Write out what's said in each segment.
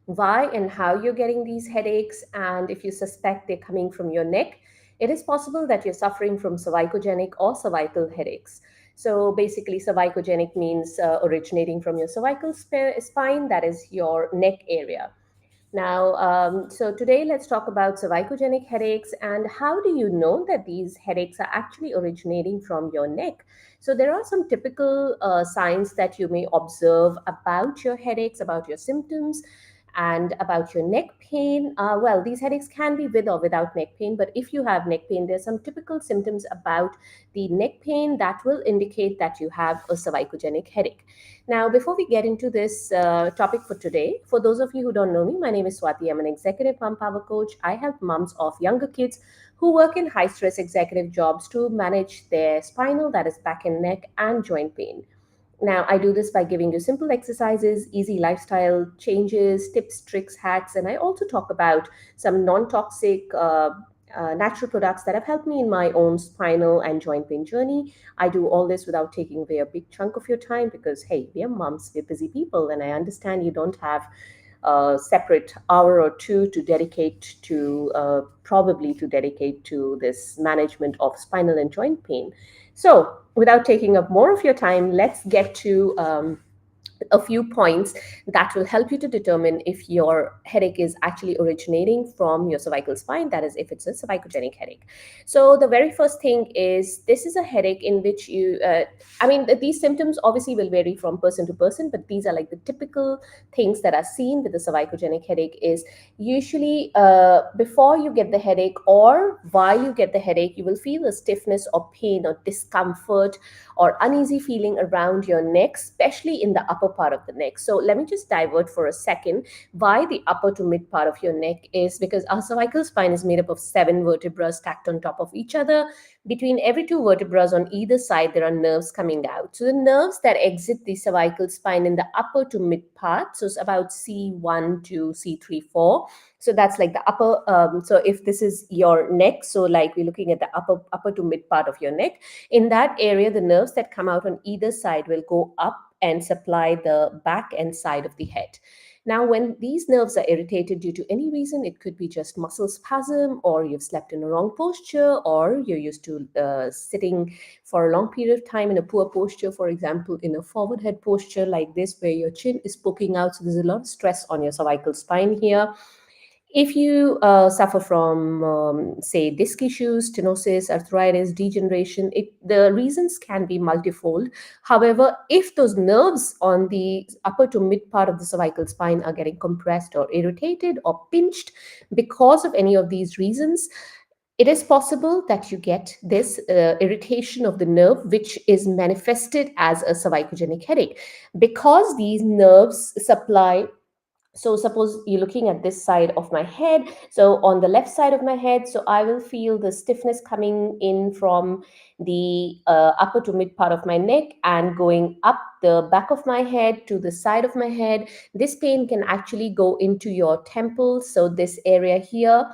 why and how you're getting these headaches. And if you suspect they're coming from your neck, it is possible that you're suffering from cervicogenic or cervical headaches. So basically, cervicogenic means originating from your cervical spine, that is your neck area. Now, so today let's talk about cervicogenic headaches and how do you know that these headaches are actually originating from your neck. So there are some typical signs that you may observe about your headaches, about your symptoms, and about your neck pain. Well, these headaches can be with or without neck pain, but if you have neck pain, there's some typical symptoms about the neck pain that will indicate that you have a cervicogenic headache. Now, before we get into this topic for today, for those of you who don't know me, my name is Swati. I'm an executive mom power coach. I help moms of younger kids who work in high stress executive jobs to manage their spinal, that is back and neck, and joint pain. Now, I do this by giving you simple exercises, easy lifestyle changes, tips, tricks, hacks, and I also talk about some non toxic natural products that have helped me in my own spinal and joint pain journey. I do all this without taking away a big chunk of your time because, hey, we are moms, we're busy people, and I understand you don't have a separate hour or two to dedicate to probably to dedicate to this management of spinal and joint pain. So, without taking up more of your time, let's get to a few points that will help you to determine if your headache is actually originating from your cervical spine, that is, if it's a cervicogenic headache. So, the very first thing is this is a headache in which these symptoms obviously will vary from person to person, but these are like the typical things that are seen with the cervicogenic headache is usually before you get the headache or while you get the headache, you will feel a stiffness or pain or discomfort or uneasy feeling around your neck, especially in the upper part of the neck. So let me just divert for a second. Why the upper to mid part of your neck is because our cervical spine is made up of 7 vertebrae stacked on top of each other. Between every 2 vertebrae on either side, there are nerves coming out. So the nerves that exit the cervical spine in the upper to mid part, so it's about C1 to C3, 4. So that's like the upper. So if this is your neck, so like we're looking at the upper to mid part of your neck, in that area, the nerves that come out on either side will go up and supply the back and side of the head. Now, when these nerves are irritated due to any reason, it could be just muscle spasm, or you've slept in a wrong posture, or you're used to sitting for a long period of time in a poor posture, for example, in a forward head posture like this, where your chin is poking out. So there's a lot of stress on your cervical spine here. If you suffer from, say, disc issues, stenosis, arthritis, degeneration, the reasons can be multifold. However, if those nerves on the upper to mid part of the cervical spine are getting compressed or irritated or pinched because of any of these reasons, it is possible that you get this irritation of the nerve, which is manifested as a cervicogenic headache because these nerves supply. So suppose you're looking at this side of my head, so on the left side of my head, so I will feel the stiffness coming in from the upper to mid part of my neck and going up the back of my head to the side of my head. This pain can actually go into your temples, so this area here,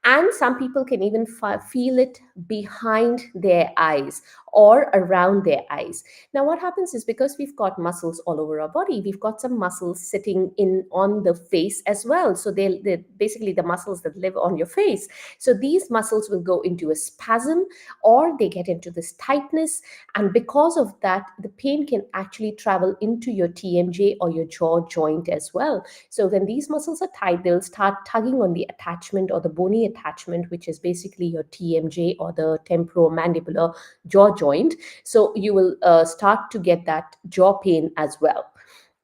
and some people can even feel it behind their eyes or around their eyes. Now what happens is, because we've got muscles all over our body, we've got some muscles sitting in on the face as well. So they're basically the muscles that live on your face. So these muscles will go into a spasm or they get into this tightness, and because of that, the pain can actually travel into your TMJ or your jaw joint as well. So when these muscles are tight, they'll start tugging on the attachment or the bony attachment, which is basically your TMJ or the temporomandibular jaw joint. So you will start to get that jaw pain as well.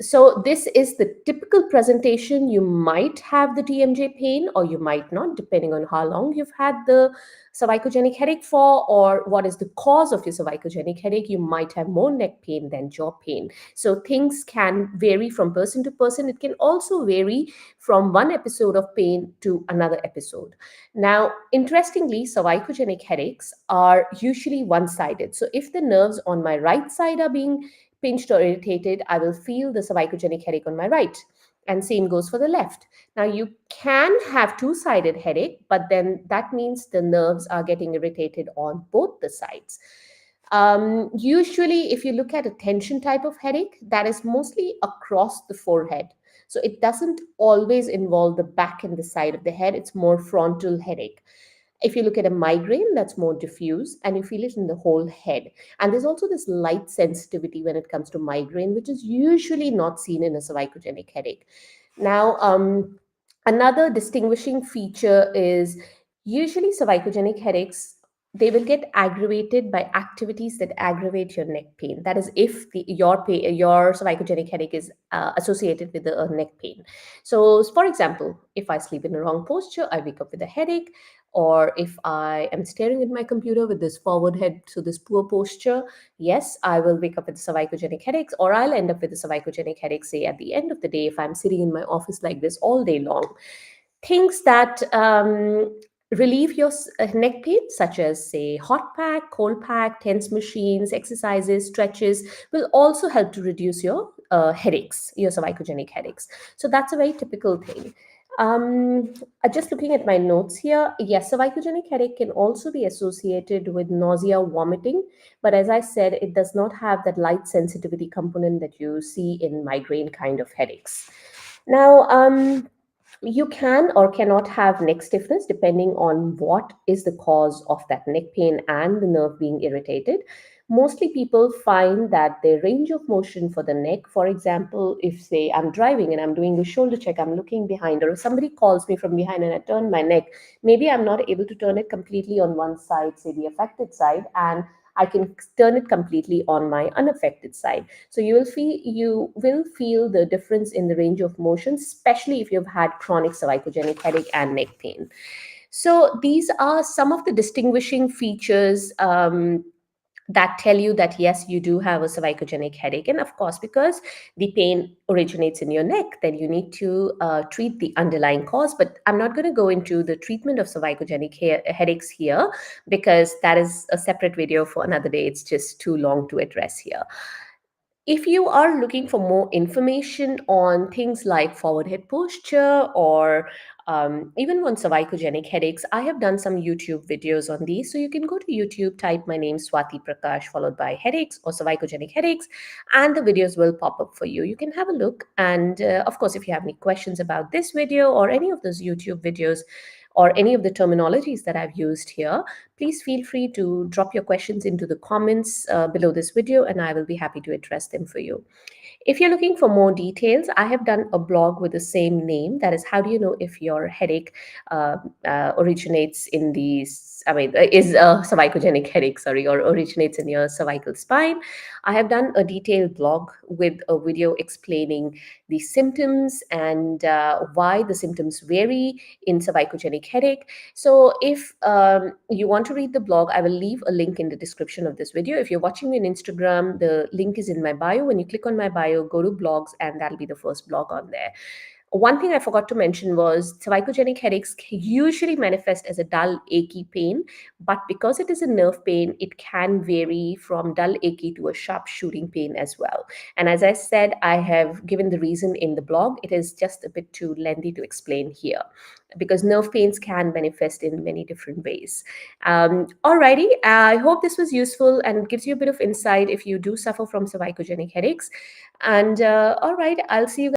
So this is the typical presentation. You might have the TMJ pain or you might not, depending on how long you've had the cervicogenic headache for or what is the cause of your cervicogenic headache. You might have more neck pain than jaw pain. So things can vary from person to person. It can also vary from one episode of pain to another episode. Now, interestingly, cervicogenic headaches are usually one-sided. So if the nerves on my right side are being pinched or irritated, I will feel the cervicogenic headache on my right. And same goes for the left. Now, you can have two-sided headache, but then that means the nerves are getting irritated on both the sides. Usually, if you look at a tension type of headache, that is mostly across the forehead. So it doesn't always involve the back and the side of the head, it's more frontal headache. If you look at a migraine, that's more diffuse and you feel it in the whole head. And there's also this light sensitivity when it comes to migraine, which is usually not seen in a cervicogenic headache. Now, another distinguishing feature is usually cervicogenic headaches, they will get aggravated by activities that aggravate your neck pain. That is, if your cervicogenic headache is associated with the neck pain. So, for example, if I sleep in the wrong posture, I wake up with a headache. Or if I am staring at my computer with this forward head, so this poor posture, yes, I will wake up with cervicogenic headaches, or I'll end up with a cervicogenic headache, say, at the end of the day, if I'm sitting in my office like this all day long. Things that relieve your neck pain, such as, say, hot pack, cold pack, tense machines, exercises, stretches, will also help to reduce your headaches, your cervicogenic headaches. So that's a very typical thing. Just looking at my notes here, yes, cervicogenic headache can also be associated with nausea, vomiting, but as I said, it does not have that light sensitivity component that you see in migraine kind of headaches. Now, you can or cannot have neck stiffness depending on what is the cause of that neck pain and the nerve being irritated. Mostly people find that their range of motion for the neck, for example, if say I'm driving and I'm doing the shoulder check, I'm looking behind, or if somebody calls me from behind and I turn my neck, maybe I'm not able to turn it completely on one side, say the affected side, and I can turn it completely on my unaffected side. So you will feel the difference in the range of motion, especially if you've had chronic cervicogenic headache and neck pain. So these are some of the distinguishing features that tell you that yes, you do have a cervicogenic headache. And of course, because the pain originates in your neck, then you need to treat the underlying cause. But I'm not going to go into the treatment of cervicogenic headaches here, because that is a separate video for another day. It's just too long to address here. If you are looking for more information on things like forward head posture, or even on cervicogenic headaches, I have done some YouTube videos on these. So you can go to YouTube, type my name, Swati Prakash, followed by headaches or cervicogenic headaches, and the videos will pop up for you. You can have a look. And of course, if you have any questions about this video or any of those YouTube videos, or any of the terminologies that I've used here, please feel free to drop your questions into the comments below this video, and I will be happy to address them for you. If you're looking for more details, I have done a blog with the same name. That is, how do you know if your headache originates in is a cervicogenic headache, sorry, or originates in your cervical spine. I have done a detailed blog with a video explaining the symptoms and why the symptoms vary in cervicogenic headache. So if you want to read the blog, I will leave a link in the description of this video. If you're watching me on Instagram, the link is in my bio. When you click on my bio, go to blogs, and that'll be the first blog on there. One thing I forgot to mention was cervicogenic headaches usually manifest as a dull, achy pain, but because it is a nerve pain, it can vary from dull, achy to a sharp shooting pain as well. And as I said, I have given the reason in the blog. It is just a bit too lengthy to explain here, because nerve pains can manifest in many different ways. Alrighty, I hope this was useful and gives you a bit of insight if you do suffer from cervicogenic headaches. And all right, I'll see you